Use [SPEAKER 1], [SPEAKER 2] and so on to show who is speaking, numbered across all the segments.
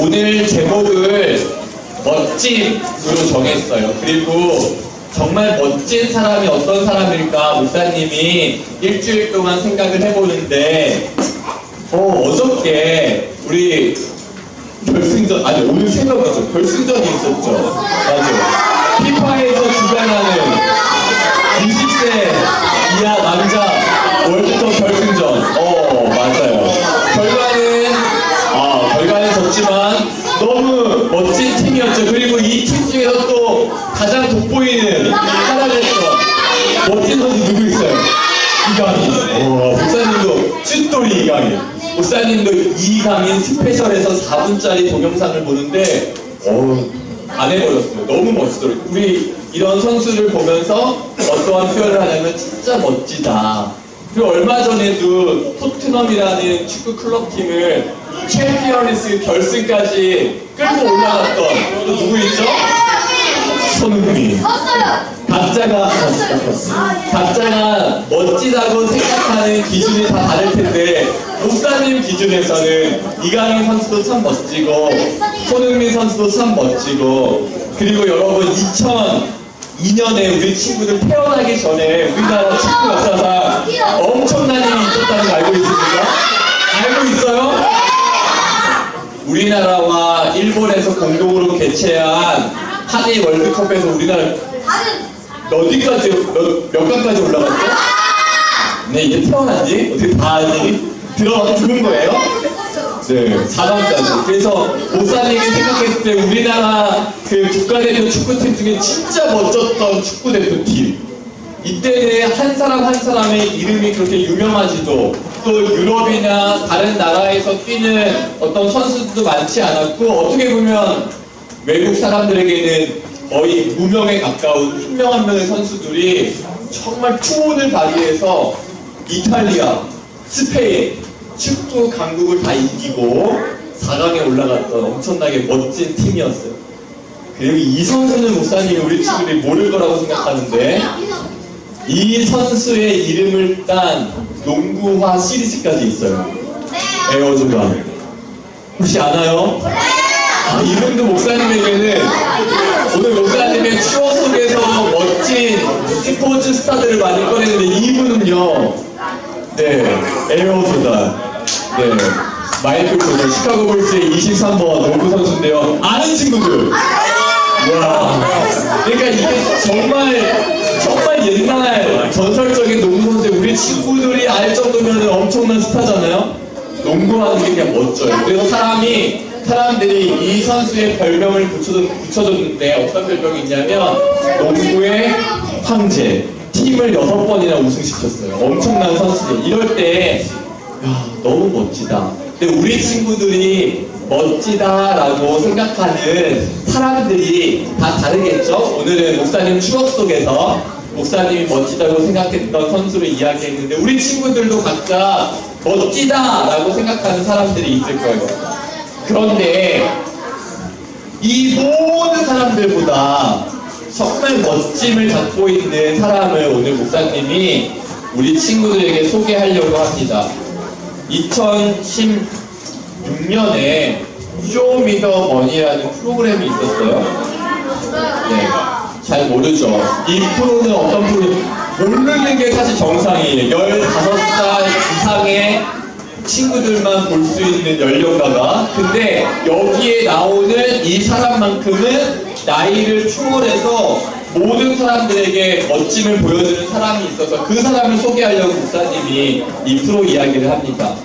[SPEAKER 1] 오늘 제목을 멋짐으로 정했어요. 그리고 정말 멋진 사람이 어떤 사람일까 목사님이 일주일 동안 생각을 해보는데 어저께 우리 결승전, 아니 오늘 생각나죠? 결승전이 있었죠. 맞아요. 피파에서 주관하는 20세 이하 남자 월드컵 결승전. 맞아요. 결과는 졌지만 너무 멋진 팀이었죠. 그리고 이 팀 중에서 또 가장 돋보이는 사랑했던 멋진 선수 누구 있어요? 이강인. 목사님도 쭈또리 이강인. 목사님도 이강인 스페셜에서 4분짜리 동영상을 보는데 안 해버렸어요. 너무 멋있더라고요. 우리 이런 선수를 보면서 어떠한 표현을 하냐면 진짜 멋지다. 그리고 얼마 전에도 토트넘이라는 축구 클럽팀을 챔피언스 결승까지 끌고 올라갔던 또 누구 있죠? 손흥민. 각자가 멋지다고 생각하는 기준이 다 다를 텐데 목사님 기준에서는 이강인 선수도 참 멋지고 손흥민 선수도 참 멋지고, 그리고 여러분 2002년에 우리 친구들 태어나기 전에 우리나라 축구 역사상 엄청난 일이 있었다는 거 알고 있습니까? 알고 있어요? 우리나라와 일본에서 공동으로 개최한 한일 월드컵에서 우리나라 몇 강까지 올라갔죠? 네, 이제 태어났지? 어떻게 다 아니? 들어가서 죽은 거예요? 네, 4강까지. 그래서 목사님이 생각했을 때 우리나라 그 국가대표 축구팀 중에 진짜 멋졌던 축구대표팀, 이때는 한 사람 한 사람의 이름이 그렇게 유명하지도, 또 유럽이나 다른 나라에서 뛰는 어떤 선수들도 많지 않았고, 어떻게 보면 외국 사람들에게는 거의 무명에 가까운 한 명 한 명의 선수들이 정말 투혼을 발휘해서 이탈리아, 스페인, 축구 강국을 다 이기고 4강에 올라갔던 엄청나게 멋진 팀이었어요. 그리고 이 선수는 목사님이 우리 친구들이 모를 거라고 생각하는데, 이 선수의 이름을 딴 농구화 시리즈까지 있어요. 에어조단. 혹시 아나요? 이분도 목사님에게는 오늘 목사님의 추억 속에서 멋진 스포츠 스타들을 많이 꺼냈는데, 이분은요, 에어조단. 마이클 조던, 시카고 불스의 23번 농구 선수인데요. 아는 친구들. 와. 그러니까 이게 정말 옛날 전설적인 농구 선수, 우리 친구들이 알 정도면 엄청난 스타잖아요. 농구하는 게 그냥 멋져요. 그래서 사람들이 이 선수의 별명을 붙여줬는데 어떤 별명이 있냐면 농구의 황제. 팀을 6번이나 우승시켰어요. 엄청난 선수들. 이럴 때 너무 멋지다. 근데 우리 친구들이 멋지다라고 생각하는 사람들이 다 다르겠죠? 오늘은 목사님 추억 속에서 목사님이 멋지다고 생각했던 선수를 이야기했는데, 우리 친구들도 각자 멋지다라고 생각하는 사람들이 있을 거예요. 그런데 이 모든 사람들보다 정말 멋짐을 갖고 있는 사람을 오늘 목사님이 우리 친구들에게 소개하려고 합니다. 2016년에 쇼미더머니라는 프로그램이 있었어요. 잘 모르죠. 이 프로는 어떤 프로는 모르는 게 사실 정상이에요. 15살 이상의 친구들만 볼 수 있는 연령가가. 근데 여기에 나오는 이 사람만큼은 나이를 초월해서 모든 사람들에게 멋짐을 보여주는 사람이 있어서 그 사람을 소개하려고 목사님이 이 프로 이야기를 합니다.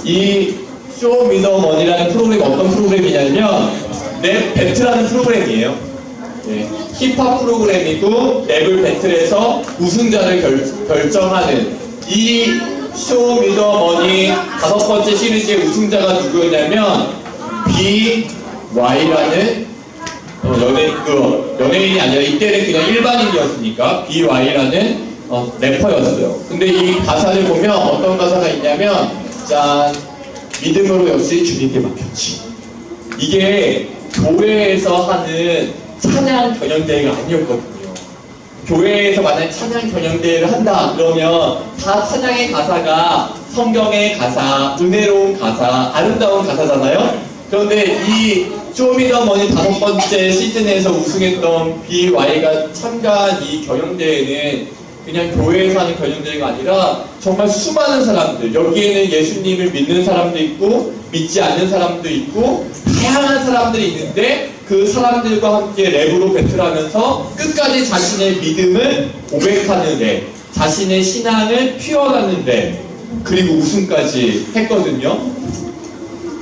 [SPEAKER 1] 이 쇼미더머니라는 프로그램이 어떤 프로그램이냐면 랩 배틀하는 프로그램이에요. 힙합 프로그램이고 랩을 배틀해서 우승자를 결정하는 이 쇼미더머니 5번째 시리즈의 우승자가 누구였냐면 BY라는 연예인이 아니라 이때는 그냥 일반인이었으니까 BY라는 래퍼였어요. 근데 이 가사를 보면 어떤 가사가 있냐면, 짠, 믿음으로 역시 주님께 맡겼지. 이게 교회에서 하는 찬양 경연대회가 아니었거든요. 교회에서 만약에 찬양 경연대회를 한다 그러면 다 찬양의 가사가 성경의 가사, 은혜로운 가사, 아름다운 가사잖아요. 그런데 이 쇼미더머니 5번째 시즌에서 우승했던 BY가 참가한 이 경연대회는 그냥 교회에서 하는 경연대회가 아니라 정말 수많은 사람들, 여기에는 예수님을 믿는 사람도 있고 믿지 않는 사람도 있고 다양한 사람들이 있는데 그 사람들과 함께 랩으로 배틀하면서 끝까지 자신의 믿음을 고백하는 랩, 자신의 신앙을 표현하는 랩, 그리고 우승까지 했거든요.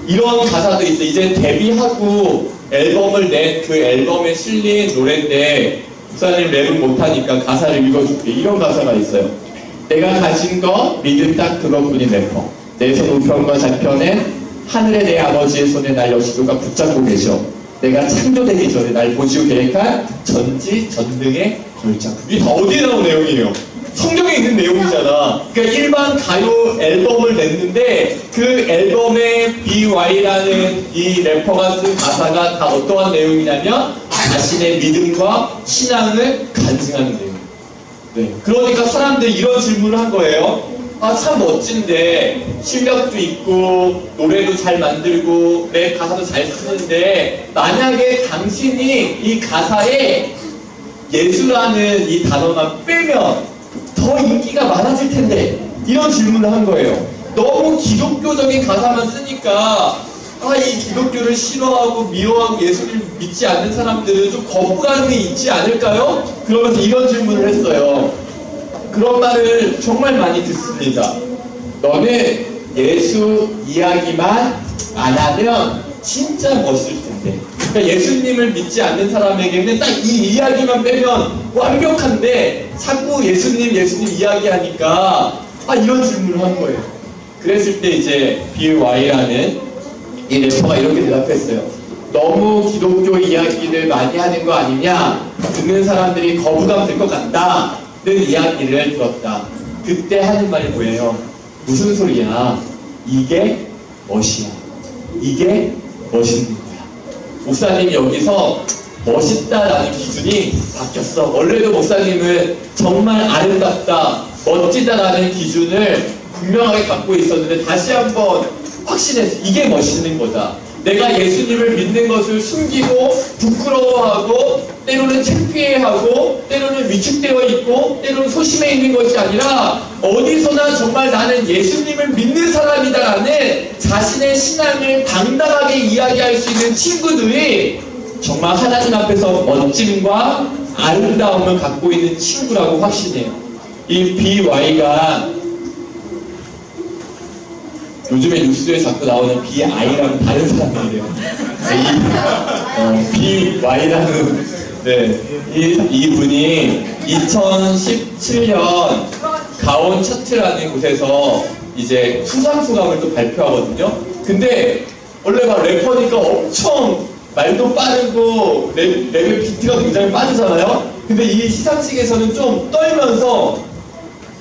[SPEAKER 1] 이런 가사도 있어요. 이제 데뷔하고 앨범을 낸 그 앨범에 실린 노래인데 목사님 랩을 못하니까 가사를 읽어줄게. 이런 가사가 있어요. 내가 가진 거 믿음 딱 그것뿐인 래퍼. 내 손 우편과 좌편에 하늘의 내 아버지의 손에 날 여시도가 붙잡고 계셔. 내가 창조되기 전에 날 보시고 계획한 전지전능의 결정. 이게 다 어디에 나온 내용이에요? 성경에 있는 내용이잖아. 그러니까 일반 가요 앨범을 냈는데 그 앨범에 BY라는 이 래퍼가 쓴 가사가 다 어떠한 내용이냐면 자신의 믿음과 신앙을 간증하는 내용. 네. 그러니까 사람들이 이런 질문을 한 거예요. 아, 참 멋진데 실력도 있고 노래도 잘 만들고 랩 가사도 잘 쓰는데 만약에 당신이 이 가사에 예수라는 이 단어만 빼면 더 인기가 많아질 텐데 이런 질문을 한 거예요. 너무 기독교적인 가사만 쓰니까 이 기독교를 싫어하고 미워하고 예수를 믿지 않는 사람들은 좀 거부감이 있지 않을까요? 그러면서 이런 질문을 했어요. 그런 말을 정말 많이 듣습니다. 너는 예수 이야기만 안 하면 진짜 멋있을 텐데. 그러니까 예수님을 믿지 않는 사람에게는 딱 이 이야기만 빼면 완벽한데 자꾸 예수님 이야기하니까 이런 질문을 한 거예요. 그랬을 때 이제 BY라는 이 래퍼가 이렇게 대답했어요. 너무 기독교 이야기를 많이 하는 거 아니냐? 듣는 사람들이 거부감 들 것 같다는 이야기를 들었다. 그때 하는 말이 뭐예요? 무슨 소리야? 이게 멋이야. 이게 멋있는 거야. 목사님이 여기서 멋있다라는 기준이 바뀌었어. 원래도 목사님은 정말 아름답다, 멋지다라는 기준을 분명하게 갖고 있었는데 다시 한번 확신했어. 이게 멋있는 거다. 내가 예수님을 믿는 것을 숨기고 부끄러워하고 때로는 창피해하고 때로는 위축되어 있고 때로는 소심해 있는 것이 아니라 어디서나 정말 나는 예수님을 믿는 사람이다라는 자신의 신앙을 당당하게 이야기할 수 있는 친구들이 정말 하나님 앞에서 멋짐과 아름다움을 갖고 있는 친구라고 확신해요. 이 BY가 요즘에 뉴스에 자꾸 나오는 BI라는 다른 사람이래요. BY라는 이분이 2017년 가온 차트라는 곳에서 이제 수상소감을 또 발표하거든요. 근데 원래 막 래퍼니까 엄청 말도 빠르고 랩의 비트가 굉장히 빠르잖아요. 근데 이 시상식에서는 좀 떨면서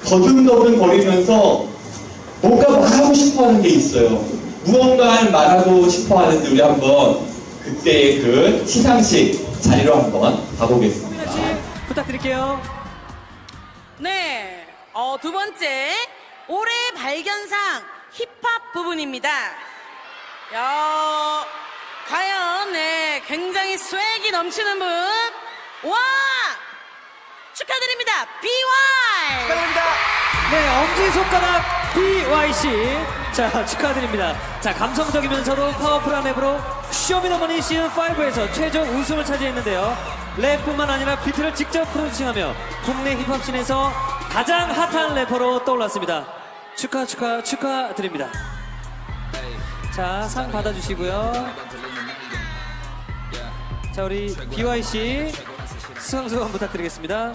[SPEAKER 1] 더듬더듬 거리면서 뭔가 말하고 싶어하는 게 있어요. 무언가를 말하고 싶어하는데 우리 한번 그때의 그 시상식 자리로 한번 가보겠습니다.
[SPEAKER 2] 부탁드릴게요.
[SPEAKER 3] 네, 두 번째 올해 발견상 힙합 부분입니다. 과연 굉장히 스웩이 넘치는 분, 와 축하드립니다, BY.
[SPEAKER 2] 축하드립니다. 네, 엄지손가락 BY씨. 자, 축하드립니다. 자, 감성적이면서도 파워풀한 랩으로 쇼미더머니 시즌5에서 최종 우승을 차지했는데요. 랩뿐만 아니라 비트를 직접 프로듀싱하며 국내 힙합씬에서 가장 핫한 래퍼로 떠올랐습니다. 축하드립니다. 자, 상 받아주시고요. 자, 우리 BY씨 수상소감 부탁드리겠습니다.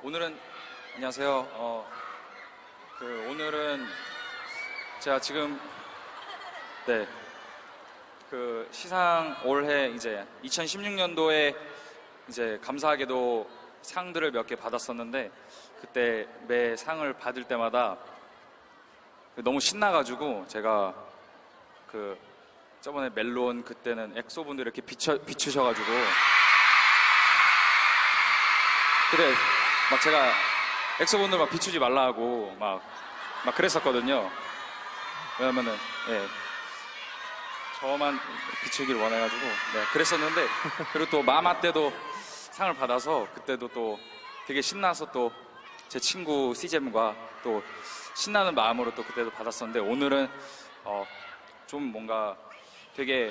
[SPEAKER 4] 오늘은 안녕하세요. 오늘은 제가 지금 그 시상 올해 이제 2016년도에 이제 감사하게도 상들을 몇 개 받았었는데 그때 매 상을 받을 때마다 너무 신나가지고 제가 저번에 멜론 그때는 엑소분들 이렇게 비추셔가지고 그때 막 제가 엑소분들 막 비추지 말라 하고 막 그랬었거든요. 왜냐면은 예. 저만 비추길 원해가지고 네, 그랬었는데 그리고 또 마마 때도 상을 받아서 그때도 또 되게 신나서 또 제 친구 CJM과 또 신나는 마음으로 또 그때도 받았었는데 오늘은 좀 뭔가 되게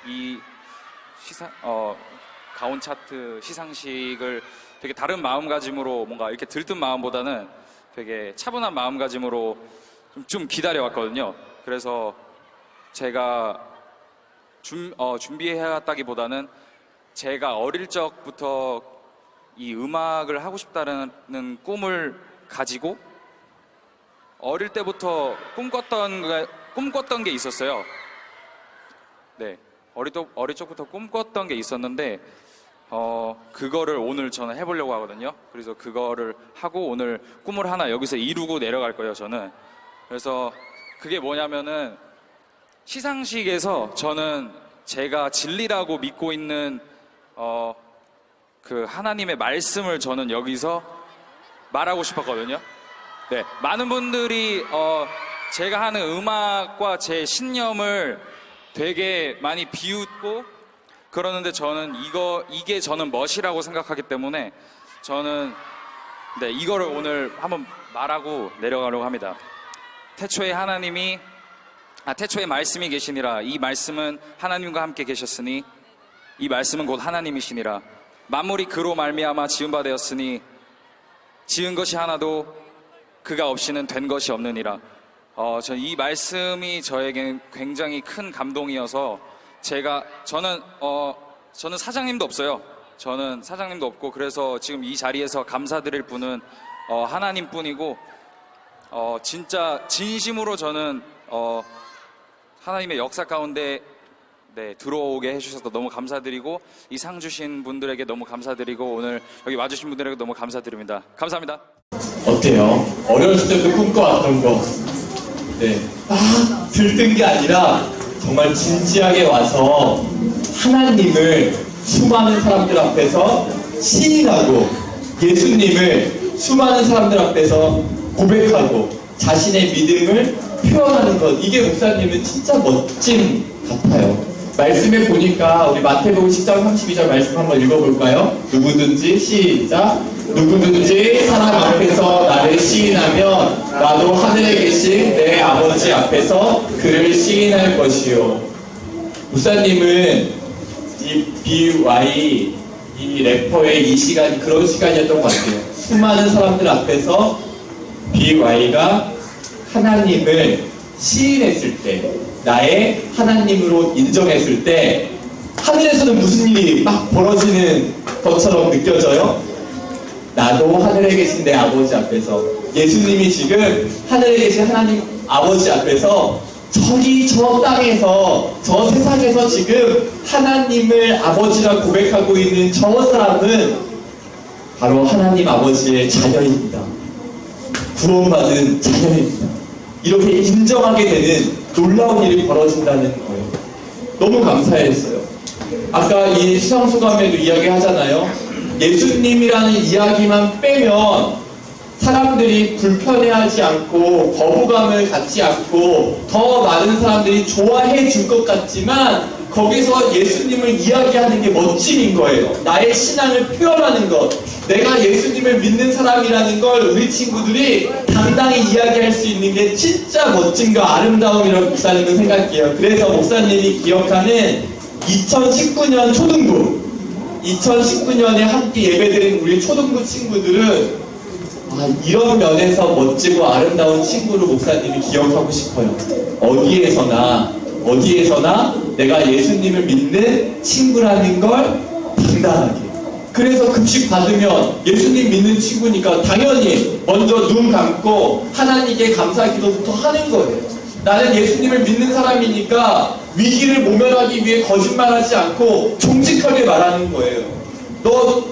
[SPEAKER 4] 이 시상 가온 차트 시상식을 되게 다른 마음가짐으로 뭔가 이렇게 들뜬 마음보다는 되게 차분한 마음가짐으로 좀 기다려왔거든요. 그래서 제가 준비해왔다기보다는 제가 어릴 적부터 이 음악을 하고 싶다는 꿈을 가지고 어릴 때부터 꿈꿨던 게 있었어요. 네, 어릴 적부터 꿈꿨던 게 있었는데 그거를 오늘 저는 해보려고 하거든요. 그래서 그거를 하고 오늘 꿈을 하나 여기서 이루고 내려갈 거예요, 저는. 그래서 그게 뭐냐면은 시상식에서 저는 제가 진리라고 믿고 있는 그 하나님의 말씀을 저는 여기서 말하고 싶었거든요. 네, 많은 분들이 제가 하는 음악과 제 신념을 되게 많이 비웃고 그러는데 저는 이게 저는 멋이라고 생각하기 때문에 저는 네, 이거를 오늘 한번 말하고 내려가려고 합니다. 태초에 태초에 말씀이 계시니라. 이 말씀은 하나님과 함께 계셨으니 이 말씀은 곧 하나님이시니라. 만물이 그로 말미암아 지은 바 되었으니 지은 것이 하나도 그가 없이는 된 것이 없느니라. 저는 이 말씀이 저에게 굉장히 큰 감동이어서 저는 사장님도 없어요. 저는 사장님도 없고 그래서 지금 이 자리에서 감사드릴 분은 하나님뿐이고 진짜 진심으로 저는 하나님의 역사 가운데 네, 들어오게 해주셔서 너무 감사드리고 이 상 주신 분들에게 너무 감사드리고 오늘 여기 와주신 분들에게 너무 감사드립니다. 감사합니다.
[SPEAKER 1] 어때요? 어렸을 때도 꿈꿔왔던 거. 네. 들뜬 게 아니라 정말 진지하게 와서 하나님을 수많은 사람들 앞에서 시인하고 예수님을 수많은 사람들 앞에서 고백하고 자신의 믿음을 표현하는 것. 이게 목사님은 진짜 멋진 같아요. 말씀에 보니까 우리 마태복음 10장 32절 말씀 한번 읽어볼까요? 누구든지 시작. 누구든지 사람 앞에서 나를 시인하면 나도 하늘에 계신 내 아버지 앞에서 그를 시인할 것이요. 목사님은 이 BY 이 래퍼의 이 시간이 그런 시간이었던 것 같아요. 수많은 사람들 앞에서 BY가 하나님을 시인했을 때, 나의 하나님으로 인정했을 때 하늘에서는 무슨 일이 막 벌어지는 것처럼 느껴져요? 나도 하늘에 계신 내 아버지 앞에서, 예수님이 지금 하늘에 계신 하나님 아버지 앞에서 저기 저 땅에서 저 세상에서 지금 하나님을 아버지라 고백하고 있는 저 사람은 바로 하나님 아버지의 자녀입니다. 구원받은 자녀입니다. 이렇게 인정하게 되는 놀라운 일이 벌어진다는 거예요. 너무 감사했어요. 아까 이 수상소감에도 이야기하잖아요. 예수님이라는 이야기만 빼면 사람들이 불편해하지 않고 거부감을 갖지 않고 더 많은 사람들이 좋아해 줄 것 같지만 거기서 예수님을 이야기하는 게 멋짐인 거예요. 나의 신앙을 표현하는 것. 내가 예수님을 믿는 사람이라는 걸 우리 친구들이 당당히 이야기할 수 있는 게 진짜 멋짐과 아름다움이라고 목사님은 생각해요. 그래서 목사님이 기억하는 2019년 초등부 2019년에 함께 예배드린 우리 초등부 친구들은 이런 면에서 멋지고 아름다운 친구를 목사님이 기억하고 싶어요. 어디에서나 내가 예수님을 믿는 친구라는 걸 당당하게. 그래서 급식 받으면 예수님 믿는 친구니까 당연히 먼저 눈 감고 하나님께 감사 기도부터 하는 거예요. 나는 예수님을 믿는 사람이니까 위기를 모면하기 위해 거짓말하지 않고 정직하게 말하는 거예요. 너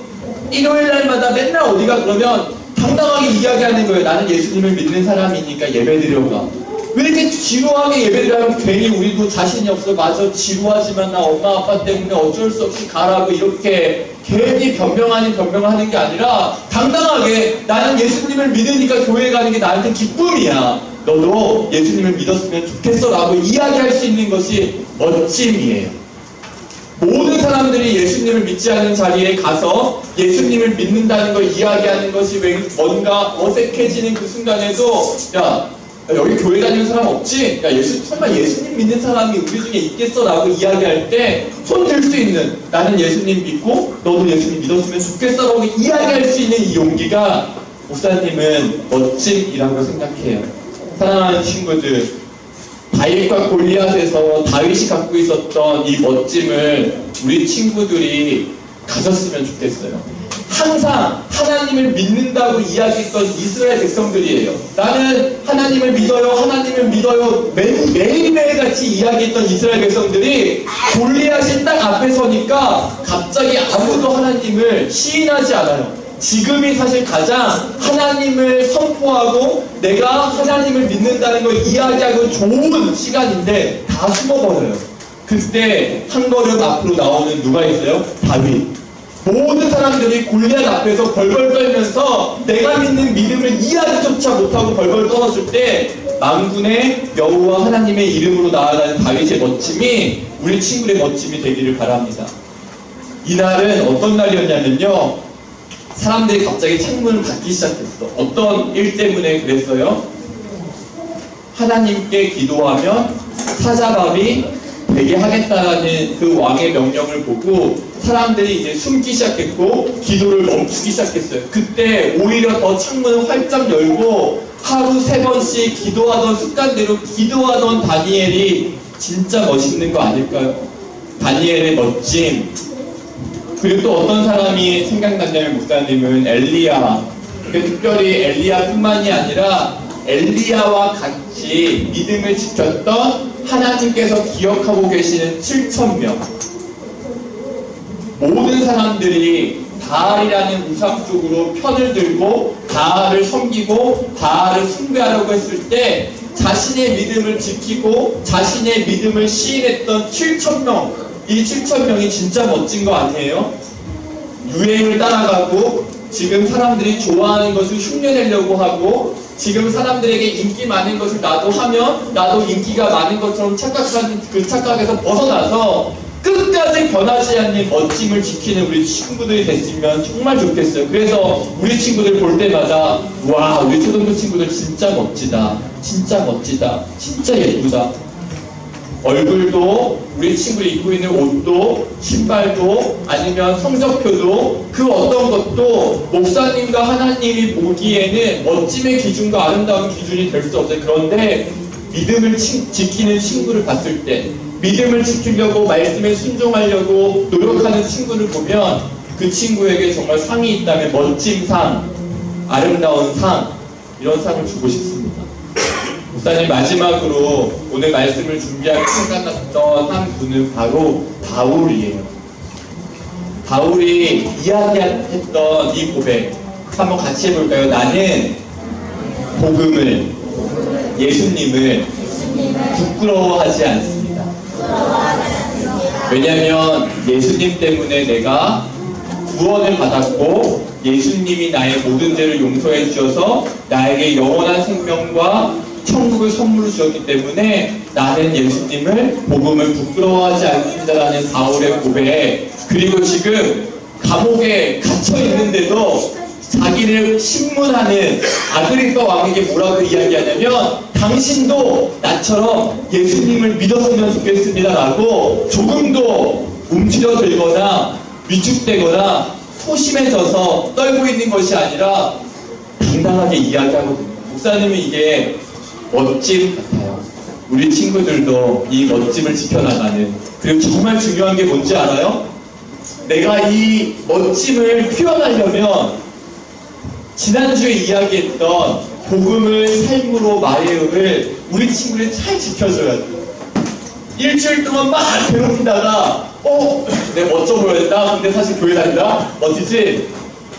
[SPEAKER 1] 일요일 날마다 맨날 어디가 그러면 당당하게 이야기하는 거예요. 나는 예수님을 믿는 사람이니까 예배드려가. 왜 이렇게 지루하게 예배를 하면 괜히 우리도 자신이 없어. 맞아, 지루하지만 나 엄마 아빠 때문에 어쩔 수 없이 가라고 이렇게 괜히 변명 아닌 변명을 하는 게 아니라 당당하게 나는 예수님을 믿으니까 교회 가는 게 나한테 기쁨이야. 너도 예수님을 믿었으면 좋겠어 라고 이야기할 수 있는 것이 멋짐이에요. 모든 사람들이 예수님을 믿지 않는 자리에 가서 예수님을 믿는다는 걸 이야기하는 것이 뭔가 어색해지는 그 순간에도 야 여기 교회 다니는 사람 없지? 야 설마 예수님 믿는 사람이 우리 중에 있겠어? 라고 이야기할 때 손 들 수 있는 나는 예수님 믿고 너도 예수님 믿었으면 좋겠어 라고 이야기할 수 있는 이 용기가 목사님은 멋짐이라고 생각해요. 사랑하는 친구들, 다윗과 골리앗에서 다윗이 갖고 있었던 이 멋짐을 우리 친구들이 가졌으면 좋겠어요. 항상 하나님을 믿는다고 이야기했던 이스라엘 백성들이에요. 나는 하나님을 믿어요, 하나님을 믿어요. 매일매일 같이 이야기했던 이스라엘 백성들이 골리앗이 딱 앞에 서니까 갑자기 아무도 하나님을 시인하지 않아요. 지금이 사실 가장 하나님을 선포하고 내가 하나님을 믿는다는 걸 이야기하고 좋은 시간인데 다 숨어버려요. 그때 한 걸음 앞으로 나오는 누가 있어요? 다윗. 모든 사람들이 골리앗 앞에서 벌벌 떨면서 내가 믿는 믿음을 이야기조차 못하고 벌벌 떨었을 때 만군의 여호와 하나님의 이름으로 나아가는 다윗의 멋짐이 우리 친구의 멋짐이 되기를 바랍니다. 이날은 어떤 날이었냐면요, 사람들이 갑자기 창문을 닫기 시작했어. 어떤 일 때문에 그랬어요? 하나님께 기도하면 사자밥이 되게 하겠다라는 그 왕의 명령을 보고 사람들이 이제 숨기 시작했고 기도를 멈추기 시작했어요. 그때 오히려 더 창문을 활짝 열고 하루 3번씩 기도하던 습관대로 기도하던 다니엘이 진짜 멋있는 거 아닐까요? 다니엘의 멋짐. 그리고 또 어떤 사람이 생각났냐면 목사님은 엘리야. 특별히 엘리야뿐만이 아니라 엘리야와 같이 믿음을 지켰던 하나님께서 기억하고 계시는 7,000명. 모든 사람들이 바알이라는 우상 쪽으로 편을 들고 바알을 섬기고 바알을 숭배하려고 했을 때 자신의 믿음을 지키고 자신의 믿음을 시인했던 7,000명. 이 7,000명이 진짜 멋진 거 아니에요? 유행을 따라가고 지금 사람들이 좋아하는 것을 흉내내려고 하고 지금 사람들에게 인기 많은 것을 나도 하면 나도 인기가 많은 것처럼 착각하는 그 착각에서 벗어나서 끝까지 변하지 않는 멋짐을 지키는 우리 친구들이 됐으면 정말 좋겠어요. 그래서 우리 친구들 볼 때마다 와, 우리 초등부 친구들 진짜 멋지다, 진짜 멋지다, 진짜 예쁘다. 얼굴도 우리 친구들이 입고 있는 옷도 신발도 아니면 성적표도 그 어떤 것도 목사님과 하나님이 보기에는 멋짐의 기준과 아름다운 기준이 될 수 없어요. 그런데 믿음을 지키는 친구를 봤을 때 믿음을 지키려고 말씀에 순종하려고 노력하는 친구를 보면 그 친구에게 정말 상이 있다면 멋진 상, 아름다운 상, 이런 상을 주고 싶습니다. 목사님, 마지막으로 오늘 말씀을 준비하고 생각났던 한 분은 바로 바울이에요. 바울이 이야기했던 이 고백 한번 같이 해볼까요? 나는 복음을, 예수님을 부끄러워하지 않습니다. 왜냐하면 예수님 때문에 내가 구원을 받았고 예수님이 나의 모든 죄를 용서해 주셔서 나에게 영원한 생명과 천국을 선물로 주었기 때문에 나는 예수님을 복음을 부끄러워하지 않습니다라는 바울의 고백. 그리고 지금 감옥에 갇혀 있는데도 자기를 신문하는 아그리파 왕에게 뭐라고 이야기하냐면 당신도 나처럼 예수님을 믿었으면 좋겠습니다라고 조금도 움츠러들거나 위축되거나 소심해져서 떨고 있는 것이 아니라 당당하게 이야기하거든요. 목사님은 이게 멋짐 같아요. 우리 친구들도 이 멋짐을 지켜나가는. 그리고 정말 중요한 게 뭔지 알아요? 내가 이 멋짐을 표현하려면 지난주에 이야기했던 복음을 삶으로 말해요를 우리 친구를 잘 지켜줘야 돼요. 일주일 동안 막 괴롭히다가 내가 멋져 보였다. 근데 사실 교회 다니다 멋지지?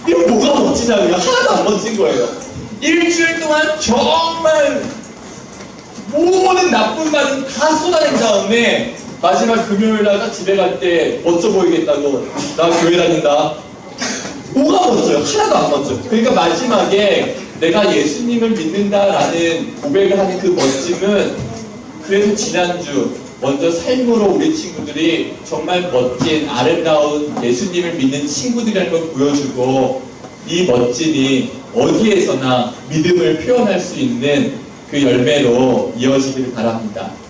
[SPEAKER 1] 이거 뭐가 멋지냐? 하나도 안 멋진 거예요. 일주일 동안 정말 모든 모든 나쁜 말은 다 쏟아낸 다음에 마지막 금요일날 딱 집에 갈 때 멋져 보이겠다고 나 교회 다닌다. 뭐가 멋져요? 하나도 안 멋져. 그러니까 마지막에 내가 예수님을 믿는다라는 고백을 하는 그 멋짐은 그래도 지난주 먼저 삶으로 우리 친구들이 정말 멋진 아름다운 예수님을 믿는 친구들이라는 걸 보여주고 이 멋짐이 어디에서나 믿음을 표현할 수 있는 그 열매로 이어지기를 바랍니다.